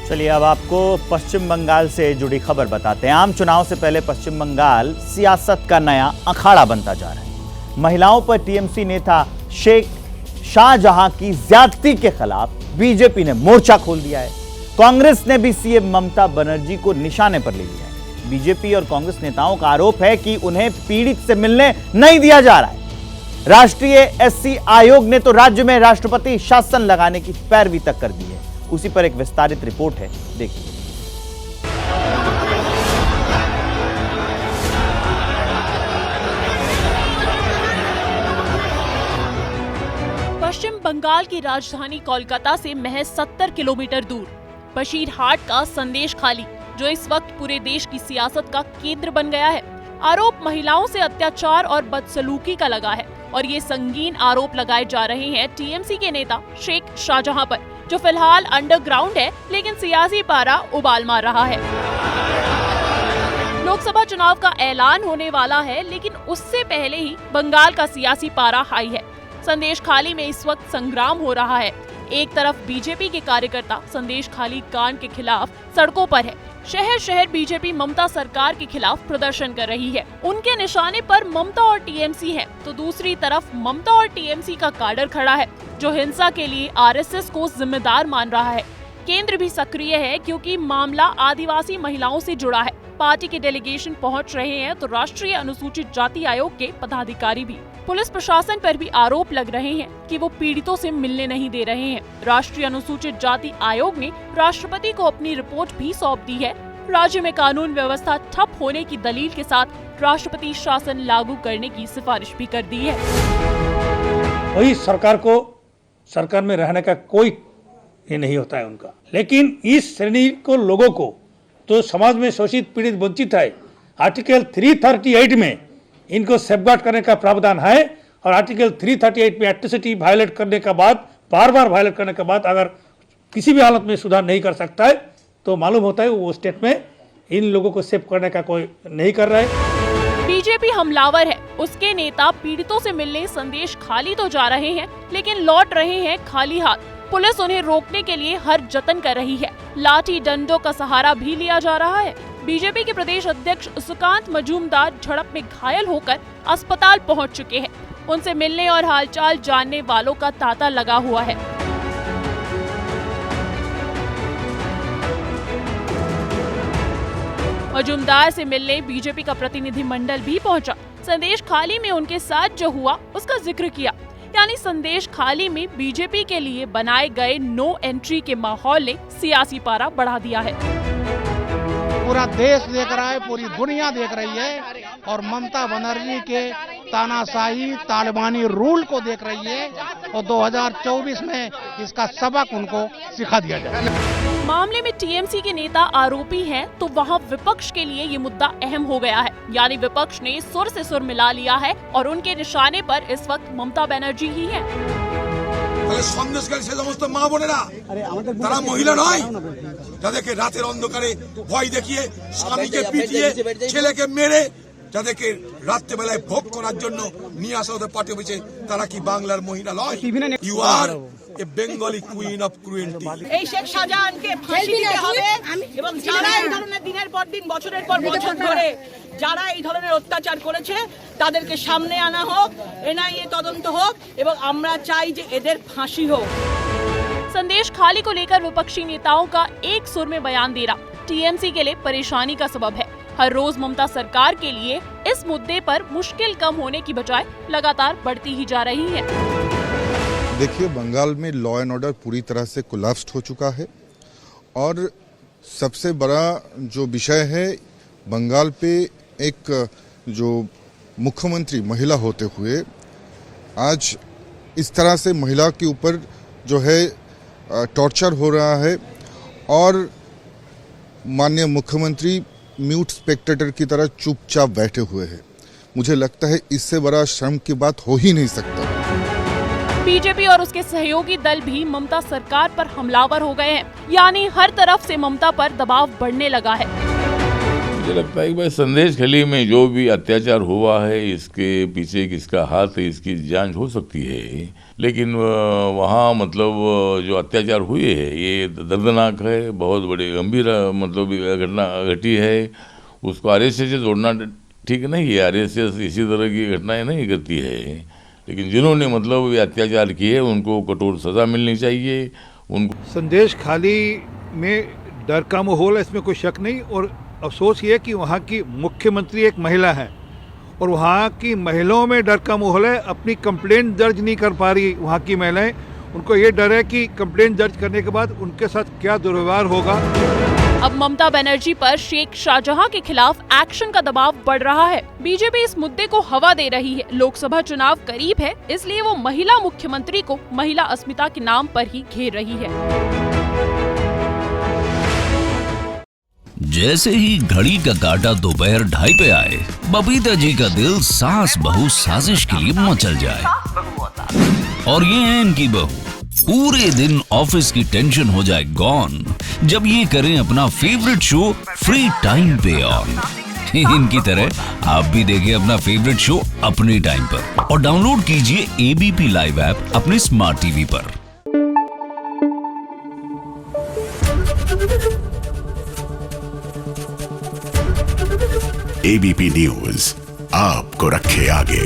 चलिए अब आपको पश्चिम बंगाल से जुड़ी खबर बताते हैं। आम चुनाव से पहले पश्चिम बंगाल सियासत का नया अखाड़ा बनता जा रहा है। महिलाओं पर टीएमसी नेता शेख शाहजहां की ज्यादती के खिलाफ बीजेपी ने मोर्चा खोल दिया है। कांग्रेस ने भी सीएम ममता बनर्जी को निशाने पर ले लिया है। बीजेपी और कांग्रेस नेताओं का आरोप है कि उन्हें पीड़ित से मिलने नहीं दिया जा रहा है। राष्ट्रीय एससी आयोग ने तो राज्य में राष्ट्रपति शासन लगाने की पैरवी तक कर दी है। उसी पर एक विस्तारित रिपोर्ट है, देखिए। पश्चिम बंगाल की राजधानी कोलकाता से महज 70 किलोमीटर दूर बशीरहाट का संदेश खाली, जो इस वक्त पूरे देश की सियासत का केंद्र बन गया है। आरोप महिलाओं से अत्याचार और बदसलूकी का लगा है और ये संगीन आरोप लगाए जा रहे हैं टीएमसी के नेता शेख शाहजहां पर, जो फिलहाल अंडरग्राउंड है लेकिन सियासी पारा उबाल मार रहा है। लोकसभा चुनाव का ऐलान होने वाला है, लेकिन उससे पहले ही बंगाल का सियासी पारा हाई है। संदेश खाली में इस वक्त संग्राम हो रहा है। एक तरफ बीजेपी के कार्यकर्ता संदेश खाली कांड के खिलाफ सड़कों पर है। शहर शहर बीजेपी ममता सरकार के खिलाफ प्रदर्शन कर रही है। उनके निशाने पर ममता और टीएमसी है, तो दूसरी तरफ ममता और टीएमसी का काडर खड़ा है, जो हिंसा के लिए आरएसएस को जिम्मेदार मान रहा है। केंद्र भी सक्रिय है क्योंकि मामला आदिवासी महिलाओं से जुड़ा है। पार्टी के डेलीगेशन पहुंच रहे हैं, तो राष्ट्रीय अनुसूचित जाति आयोग के पदाधिकारी भी। पुलिस प्रशासन पर भी आरोप लग रहे हैं कि वो पीड़ितों से मिलने नहीं दे रहे हैं। राष्ट्रीय अनुसूचित जाति आयोग ने राष्ट्रपति को अपनी रिपोर्ट भी सौंप दी है। राज्य में कानून व्यवस्था ठप होने की दलील के साथ राष्ट्रपति शासन लागू करने की सिफारिश भी कर दी है। वही सरकार में रहने का कोई ये नहीं होता है उनका, लेकिन इस श्रेणी को लोगों को तो समाज में शोषित पीड़ित वंचित है, आर्टिकल 338 में इनको सेफगार्ड करने का प्रावधान है। और आर्टिकल 338 में एट्रोसिटी वायलेट करने के बाद, बार बार वायलेट करने के बाद अगर किसी भी हालत में सुधार नहीं कर सकता है, तो मालूम होता है वो स्टेट में इन लोगों को सेफ करने का कोई नहीं कर रहा है। बीजेपी हमलावर है। उसके नेता पीड़ितों से मिलने संदेश खाली तो जा रहे हैं, लेकिन लौट रहे हैं खाली हाथ। पुलिस उन्हें रोकने के लिए हर जतन कर रही है। लाठी डंडों का सहारा भी लिया जा रहा है। बीजेपी के प्रदेश अध्यक्ष सुकांत मजूमदार झड़प में घायल होकर अस्पताल पहुंच चुके हैं। उनसे मिलने और हालचाल जानने वालों का तांता लगा हुआ है। मजूमदार से मिलने बीजेपी का प्रतिनिधि मंडल भी पहुंचा। संदेश खाली में उनके साथ जो हुआ उसका जिक्र किया। यानी संदेश खाली में बीजेपी के लिए बनाए गए नो एंट्री के माहौल ने सियासी पारा बढ़ा दिया है। पूरा देश देख रहा है, पूरी दुनिया देख रही है और ममता बनर्जी के तानाशाही तालिबानी रूल को देख रही है और 2024 में इसका सबक उनको सिखा दिया जाए। मामले में टीएमसी के नेता आरोपी हैं, तो वहां विपक्ष के लिए ये मुद्दा अहम हो गया है। यानी विपक्ष ने सुर से सुर मिला लिया है और उनके निशाने पर इस वक्त ममता बनर्जी ही है। সন্দেশকারী সে সমস্ত মা বোনেরা তারা মহিলা নয়, যাদেরকে রাতের অন্ধকারে ভয় দেখিয়ে স্বামীকে পিটিয়ে ছেলেকে মেরে যাদেরকে রাত্রেবেলায় ভোগ করার জন্য নিয়ে আসা ওদের পার্টি অফিসে, তারা কি বাংলার মহিলা নয়? You are a Bengali queen of cruelty. এই শেখ শাহজাহানকে ফাঁসি দিতে হবে এবং যারা এই ধরনের দিনের পর দিন বছরের পর বছর ধরে যারা এই ধরনের অত্যাচার করেছে তাদেরকে সামনে আনা হোক, এনআইএ তদন্ত হোক এবং আমরা চাই যে এদের ফাঁসি হোক। संदेश खाली को लेकर विपक्षी नेताओं का एक सुर में बयान दे रहा टीएमसी के लिए परेशानी का सबब है। हर रोज ममता सरकार के लिए इस मुद्दे पर मुश्किल कम होने की बजाय लगातार बढ़ती ही जा रही है। देखिए, बंगाल में लॉ एंड ऑर्डर पूरी तरह से कोलैप्स्ड हो चुका है और सबसे बड़ा जो विषय है, बंगाल पे एक जो मुख्यमंत्री महिला होते हुए आज इस तरह से महिला के ऊपर जो है टॉर्चर हो रहा है और माननीय मुख्यमंत्री म्यूट स्पेक्टेटर की तरह चुपचाप बैठे हुए हैं। मुझे लगता है इससे बड़ा शर्म की बात हो ही नहीं सकता। बीजेपी और उसके सहयोगी दल भी ममता सरकार पर हमलावर हो गए हैं। यानी हर तरफ से ममता पर दबाव बढ़ने लगा है। मुझे लगता है कि भाई संदेश खाली में जो भी अत्याचार हुआ है इसके पीछे किसका हाथ है इसकी जांच हो सकती है, लेकिन वहाँ मतलब जो अत्याचार हुए हैं ये दर्दनाक है, बहुत बड़ी गंभीर मतलब घटना घटी है। उसको आरएसएस से जोड़ना ठीक नहीं है, आरएसएस इसी तरह की घटनाएं नहीं करती है, लेकिन जिन्होंने मतलब ये अत्याचार किए उनको कठोर सजा मिलनी चाहिए। उनको संदेश खाली में डर का माहौल है, इसमें कोई शक नहीं। और अफसोस ये है कि वहाँ की मुख्यमंत्री एक महिला है और वहाँ की महिलाओं में डर का माहौल है। अपनी कंप्लेंट दर्ज नहीं कर पा रही वहाँ की महिलाएं, उनको ये डर है कि कंप्लेंट दर्ज करने के बाद उनके साथ क्या दुर्व्यवहार होगा। अब ममता बनर्जी पर शेख शाहजहां के खिलाफ एक्शन का दबाव बढ़ रहा है। बीजेपी इस मुद्दे को हवा दे रही है। लोकसभा चुनाव करीब है, इसलिए वो महिला मुख्यमंत्री को महिला अस्मिता के नाम पर ही घेर रही है। जैसे ही घड़ी का काटा दोपहर 2:30 पे आए, बबीता जी का दिल सास बहू साजिश के लिए मचल जाए। और ये है इनकी बहू, पूरे दिन ऑफिस की टेंशन हो जाए गॉन जब ये करें अपना फेवरेट शो फ्री टाइम पे ऑन। इनकी तरह आप भी देखिए अपना फेवरेट शो अपने टाइम पर और डाउनलोड कीजिए एबीपी लाइव ऐप अपने स्मार्ट टीवी पर। एबीपी न्यूज आपको रखे आगे।